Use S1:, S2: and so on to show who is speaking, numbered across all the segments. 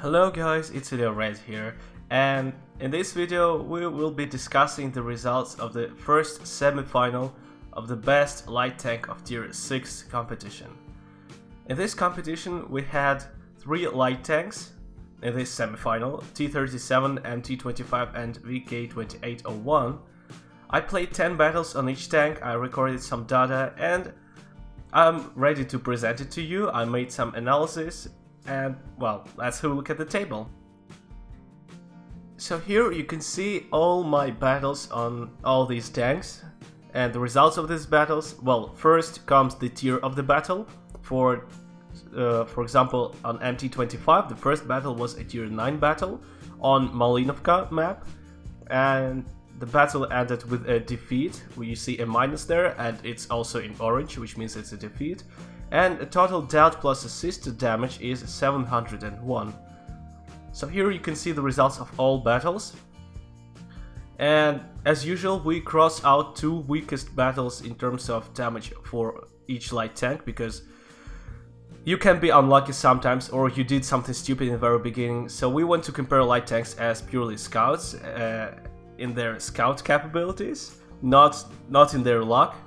S1: Hello guys, it's Red here, and in this video we will be discussing the results of the first semi-final of the best light tank of tier 6 competition. In this competition we had 3 light tanks in this semi-final, T37, MT25 and VK2801. I played 10 battles on each tank, I recorded some data and I'm ready to present it to you. I made some analysis. And, well, let's have a look at the table. So here you can see all my battles on all these tanks and the results of these battles. Well, first comes the tier of the battle. For example, on MT25, the first battle was a tier 9 battle on Malinovka map, and the battle ended with a defeat, where you see a minus there, and it's also in orange, which means it's a defeat. And the total dealt plus assisted damage is 701. So here you can see the results of all battles. And as usual, we cross out 2 weakest battles in terms of damage for each light tank, because you can be unlucky sometimes, or you did something stupid in the very beginning. So we want to compare light tanks as purely scouts in their scout capabilities, not in their luck.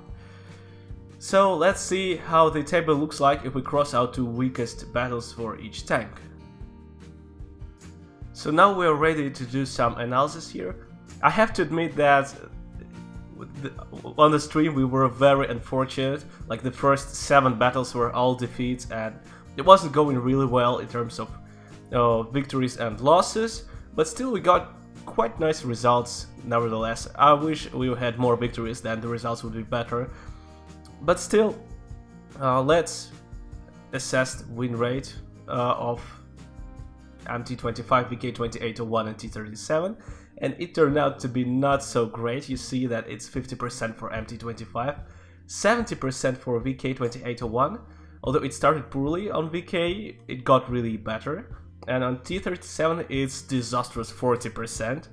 S1: So let's see how the table looks like if we cross out 2 weakest battles for each tank. So now we are ready to do some analysis here. I have to admit that on the stream we were very unfortunate, like the first 7 battles were all defeats and it wasn't going really well in terms of victories and losses, but still we got quite nice results nevertheless. I wish we had more victories, then the results would be better. But still, let's assess the win rate of MT25, VK2801 and T37, and it turned out to be not so great. You see that it's 50% for MT25, 70% for VK2801, although it started poorly on VK, it got really better, and on T37 it's disastrous 40%.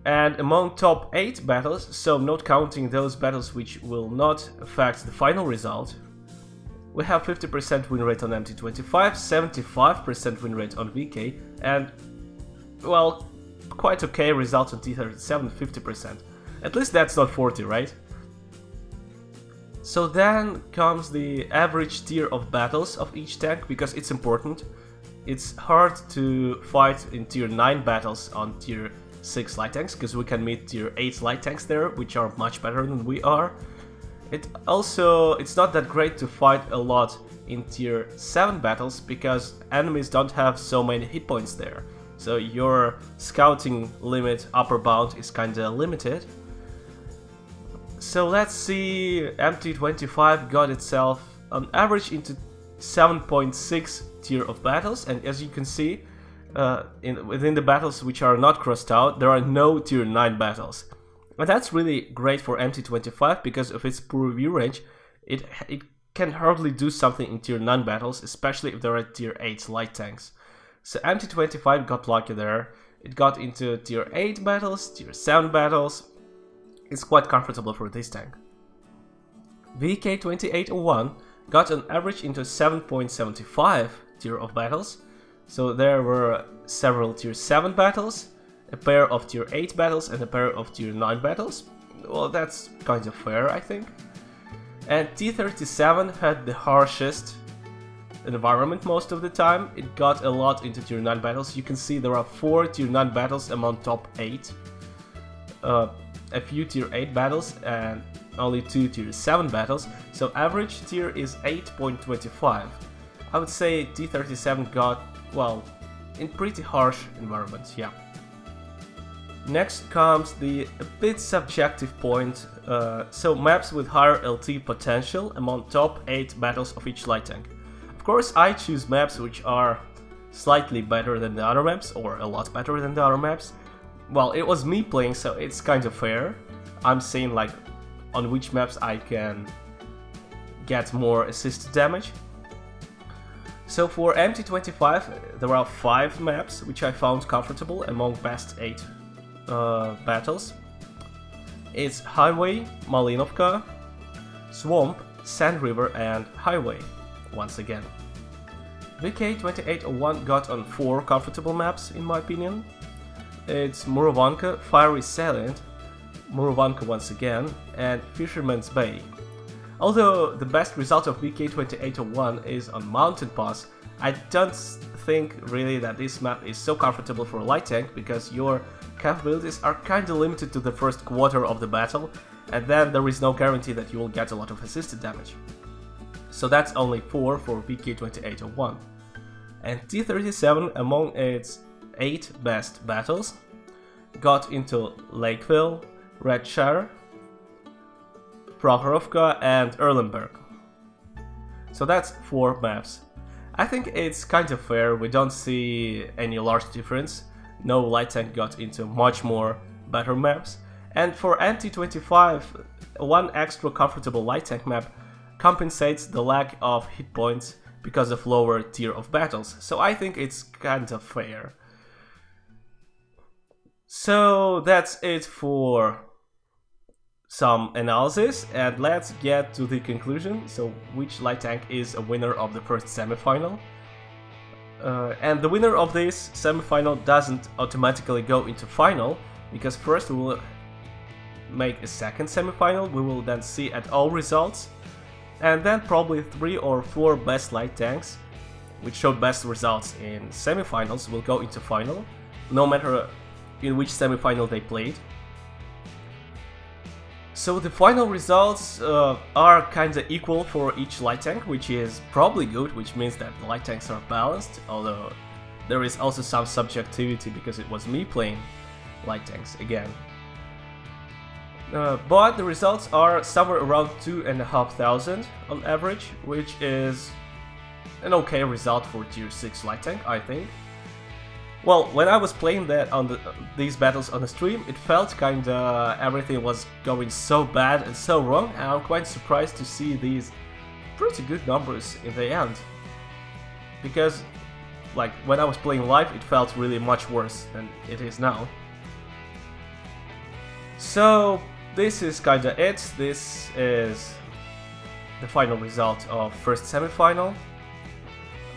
S1: And among top 8 battles, so not counting those battles which will not affect the final result, we have 50% win rate on MT25, 75% win rate on VK, and, well, quite okay results on T37, 50%. At least that's not 40, right? So then comes the average tier of battles of each tank, because it's important. It's hard to fight in tier 9 battles on tier 6 light tanks, because we can meet tier 8 light tanks there, which are much better than we are. It's not that great to fight a lot in tier 7 battles, because enemies don't have so many hit points there. So your scouting limit upper bound is kinda limited. So let's see, MT25 got itself on average into 7.6 tier of battles, and as you can see, within the battles which are not crossed out, there are no tier 9 battles. And that's really great for MT25 because of its poor view range. It can hardly do something in tier 9 battles, especially if there are tier 8 light tanks. So MT25 got lucky there. It got into tier 8 battles, tier 7 battles. It's quite comfortable for this tank. VK2801 got an average into 7.75 tier of battles. So there were several tier 7 battles, a pair of tier 8 battles and a pair of tier 9 battles. Well, that's kind of fair, I think. And T37 had the harshest environment most of the time. It got a lot into tier 9 battles. You can see there are 4 tier 9 battles among top 8. A few tier 8 battles and only 2 tier 7 battles. So average tier is 8.25. I would say T37 got, well, in pretty harsh environments, yeah. Next comes the a bit subjective point, so maps with higher LT potential among top 8 battles of each light tank. Of course I choose maps which are slightly better than the other maps, or a lot better than the other maps. Well, it was me playing, so it's kind of fair. I'm saying like on which maps I can get more assisted damage. So for MT25 there are 5 maps which I found comfortable among best 8 battles. It's Highway, Malinovka, Swamp, Sand River and Highway once again. VK2801 got on 4 comfortable maps in my opinion. It's Murovanka, Fiery Salient, Murovanka once again, and Fisherman's Bay. Although the best result of VK2801 is on Mountain Pass, I don't think really that this map is so comfortable for a light tank because your capabilities are kinda limited to the first quarter of the battle, and then there is no guarantee that you will get a lot of assisted damage. So that's only 4 for VK2801. And T37 among its 8 best battles got into Lakeville, Redshire, Prokhorovka and Erlenberg. So that's 4 maps. I think it's kind of fair, we don't see any large difference. No light tank got into much more better maps. And for NT25, one extra comfortable light tank map compensates the lack of hit points because of lower tier of battles. So I think it's kind of fair. So that's it for some analysis, and let's get to the conclusion. So which light tank is a winner of the first semifinal? And the winner of this semifinal doesn't automatically go into final, because first we will make a second semifinal, we will then see at all results, and then probably 3 or 4 best light tanks, which showed best results in semifinals, will go into final, no matter in which semifinal they played. So the final results are kinda equal for each light tank, which is probably good, which means that the light tanks are balanced, although there is also some subjectivity because it was me playing light tanks again. But the results are somewhere around 2,500 on average, which is an okay result for tier 6 light tank, I think. Well, when I was playing that on these battles on the stream, it felt kinda everything was going so bad and so wrong, and I'm quite surprised to see these pretty good numbers in the end. Because, like, when I was playing live, it felt really much worse than it is now. So, this is kinda it. This is the final result of first semifinal.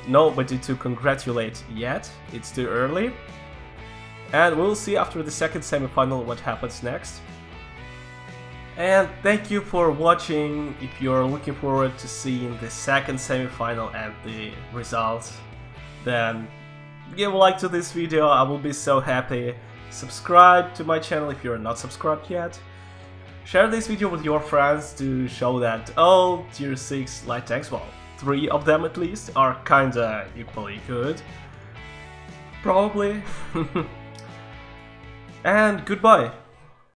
S1: Nobody to congratulate yet, it's too early. And we'll see after the second semifinal what happens next. And thank you for watching. If you're looking forward to seeing the second semifinal and the results, then give a like to this video, I will be so happy. Subscribe to my channel if you're not subscribed yet. Share this video with your friends to show that all tier 6 light tanks, well, 3 of them at least, are kinda equally good. Probably. And goodbye.